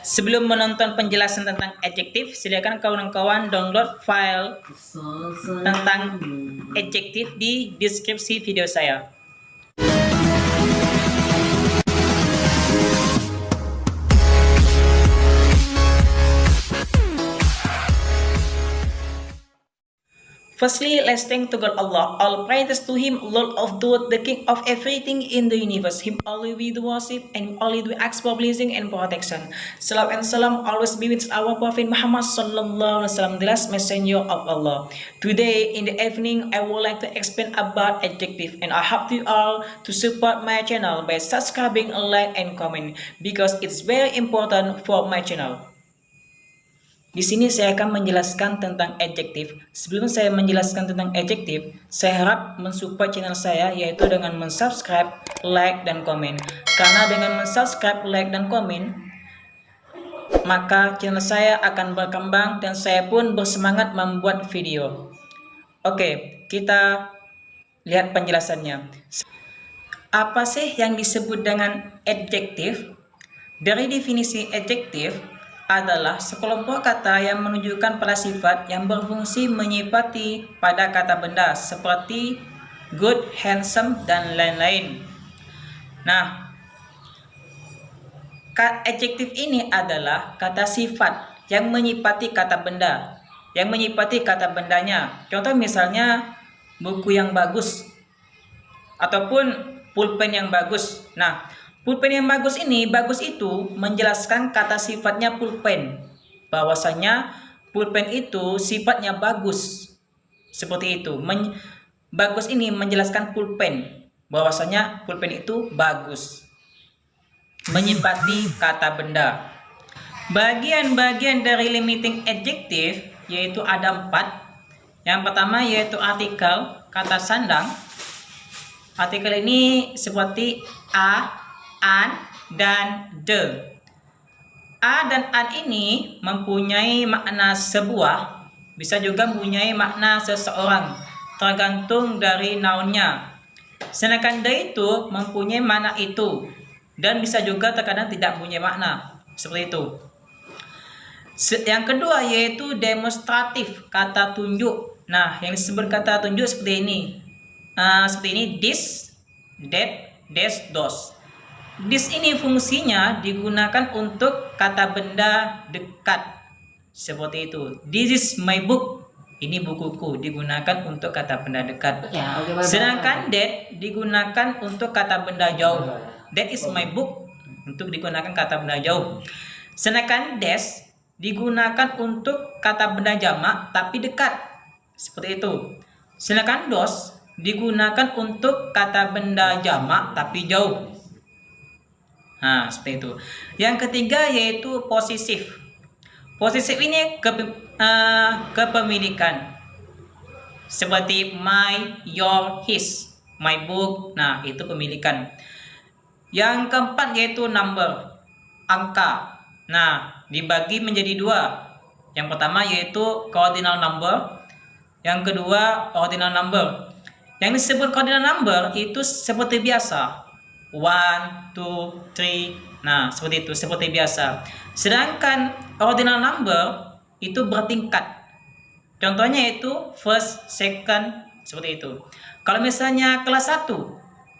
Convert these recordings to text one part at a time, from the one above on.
Sebelum menonton penjelasan tentang adjektif, silakan kawan-kawan download file tentang adjektif di deskripsi video saya. Firstly, let's thank to God Allah. All praises to Him, Lord of the King of everything in the universe. Him only we do worship and only we ask for blessing and protection. Salam and salam always be with our Prophet Muhammad sallallahu alaihi wasallam, the last messenger of Allah. Today in the evening, I would like to explain about adjective, and I hope you all to support my channel by subscribing, like, and comment because it's very important for my channel. Di sini saya akan menjelaskan tentang adjektif. Sebelum saya menjelaskan tentang adjektif, saya harap mensupport channel saya yaitu dengan mensubscribe, like, dan komen. Karena dengan mensubscribe, like, dan komen, maka channel saya akan berkembang dan saya pun bersemangat membuat video. Oke, kita lihat penjelasannya. Apa sih yang disebut dengan adjektif? Dari definisi adjektif adalah sekelompok kata yang menunjukkan pada sifat yang berfungsi menyifati pada kata benda seperti good, handsome, dan lain-lain. Nah, adjektif ini adalah kata sifat yang menyifati kata benda, yang menyifati kata bendanya. Contoh misalnya buku yang bagus ataupun pulpen yang bagus. Nah, pulpen yang bagus ini, bagus itu menjelaskan kata sifatnya pulpen. Bahwasanya pulpen itu sifatnya bagus. Seperti itu. Bagus ini menjelaskan pulpen. Bahwasanya pulpen itu bagus. Menyifati kata benda. Bagian-bagian dari limiting adjective yaitu ada 4. Yang pertama yaitu artikel, kata sandang. Artikel ini seperti a, an, dan the. A dan an ini mempunyai makna sebuah, bisa juga mempunyai makna seseorang, tergantung dari nounnya. Sedangkan the itu mempunyai makna itu, dan bisa juga terkadang tidak mempunyai makna, seperti itu. Yang kedua yaitu demonstratif, kata tunjuk. Nah, yang disebut kata tunjuk seperti ini. This, that, dash, those. This ini fungsinya digunakan untuk kata benda dekat. Seperti itu. This is my book. Ini bukuku, digunakan untuk kata benda dekat. Sedangkan that digunakan untuk kata benda jauh. That is my book, untuk digunakan kata benda jauh. Sedangkan dash digunakan untuk kata benda jamak tapi dekat. Seperti itu. Sedangkan those digunakan untuk kata benda jamak tapi jauh. Nah, seperti itu. Yang ketiga yaitu posesif. Posesif ini kepemilikan. Seperti my, your, his, my book. Nah, itu pemilikan. Yang keempat yaitu number, angka. Nah, dibagi menjadi 2. Yang pertama yaitu cardinal number. Yang kedua ordinal number. Yang disebut cardinal number itu seperti biasa. 1, 2, 3. Nah, seperti itu, seperti biasa. Sedangkan ordinal number itu bertingkat. Contohnya itu first, second, seperti itu. Kalau misalnya kelas 1,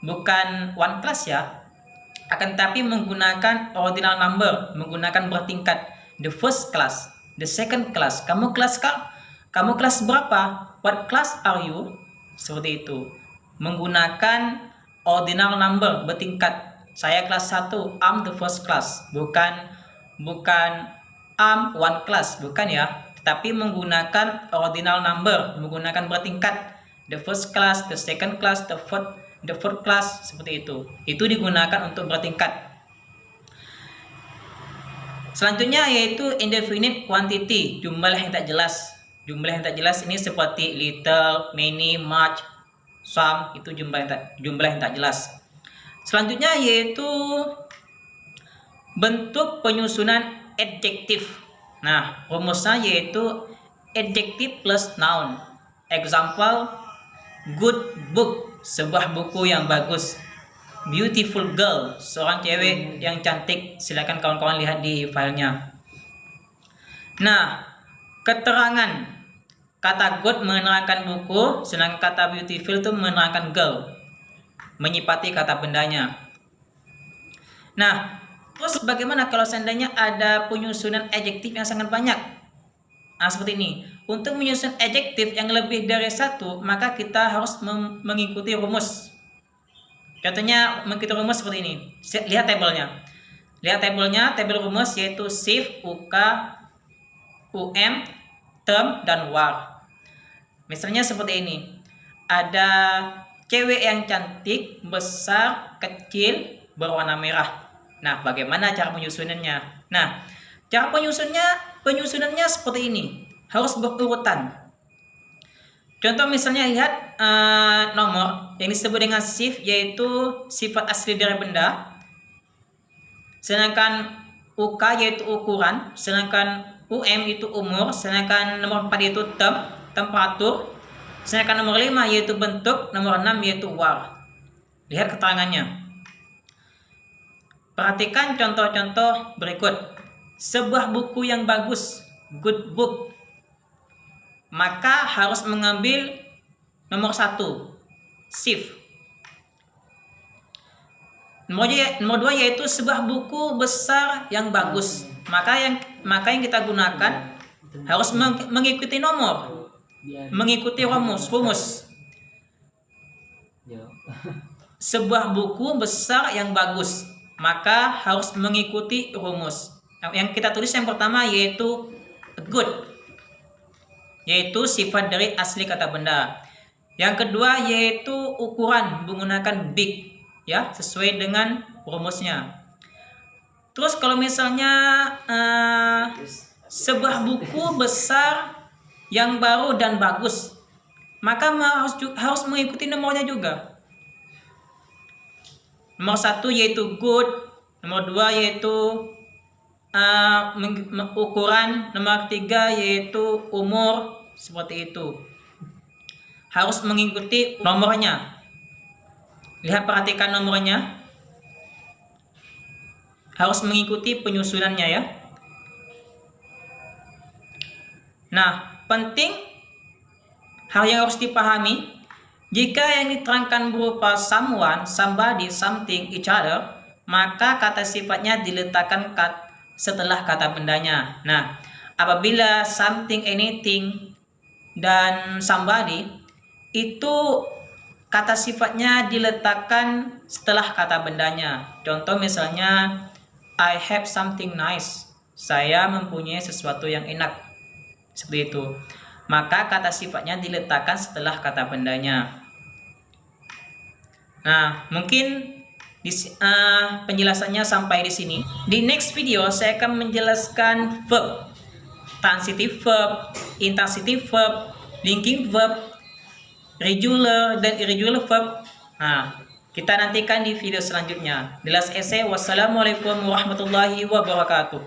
bukan one class ya, akan tapi menggunakan ordinal number, menggunakan bertingkat. The first class, the second class. Kamu kelas berapa? What class are you? Seperti itu. Menggunakan ordinal number bertingkat. Saya kelas 1, I'm the first class. Bukan I'm one class, bukan ya. Tetapi menggunakan ordinal number, menggunakan bertingkat. The first class, the second class, the fourth class, seperti itu. Itu digunakan untuk bertingkat. Selanjutnya yaitu indefinite quantity, jumlah yang tak jelas. Jumlah yang tak jelas ini seperti little, many, much, some, itu jumlah yang tak jelas. Selanjutnya yaitu bentuk penyusunan adjektif. Nah, rumusnya yaitu adjective plus noun. Example, good book, sebuah buku yang bagus. beautiful girl, seorang cewek yang cantik. Silakan kawan-kawan lihat di filenya. Nah, keterangan kata good menerangkan buku, sedangkan kata beautiful itu menerangkan girl, menyipati kata bendanya. Nah, terus bagaimana kalau seandainya ada penyusunan adjektif yang sangat banyak? Nah, seperti ini. Untuk menyusun adjektif yang lebih dari satu, maka kita harus mengikuti rumus. Contohnya mengikuti rumus seperti ini. Lihat tabelnya. Tabel rumus yaitu shift, UK, term, dan war. Misalnya seperti ini. Ada cewek yang cantik, besar, kecil, berwarna merah. Nah, bagaimana cara penyusunannya? Nah, cara penyusunannya seperti ini. Harus berurutan. Contoh misalnya lihat nomor yang disebut dengan shift, yaitu sifat asli dari benda. Sedangkan UK yaitu ukuran, sedangkan itu umur, sedangkan nomor 4 yaitu temperatur, sedangkan nomor 5 yaitu bentuk, nomor 6 yaitu war. Lihat keterangannya. Perhatikan contoh-contoh berikut. Sebuah buku yang bagus, good book, maka harus mengambil nomor 1, shift. Nomor 2 yaitu sebuah buku besar yang bagus. Maka yang kita gunakan harus mengikuti nomor, mengikuti rumus. Sebuah buku besar yang bagus, maka harus mengikuti rumus. Yang kita tulis yang pertama yaitu good, yaitu sifat dari asli kata benda. Yang kedua yaitu ukuran, menggunakan big, ya, sesuai dengan rumusnya. Terus kalau misalnya sebuah buku besar yang baru dan bagus, maka harus mengikuti nomornya juga. Nomor 1 yaitu good, nomor 2 yaitu ukuran, nomor 3 yaitu umur, seperti itu. Harus mengikuti nomornya. Lihat, perhatikan nomornya. Harus mengikuti penyusunannya, ya. Nah, penting hal yang harus dipahami, jika yang diterangkan berupa someone, somebody, something, each other, maka kata sifatnya diletakkan setelah kata bendanya. Nah, apabila something, anything, dan somebody, itu kata sifatnya diletakkan setelah kata bendanya. Contoh misalnya, I have something nice. Saya mempunyai sesuatu yang enak. Seperti itu. Maka kata sifatnya diletakkan setelah kata bendanya. Nah, mungkin penjelasannya sampai di sini. Di next video saya akan menjelaskan verb, transitive verb, intransitive verb, linking verb, regular dan irregular verb. Nah, kita nantikan di video selanjutnya. The last essay. Wassalamualaikum warahmatullahi wabarakatuh.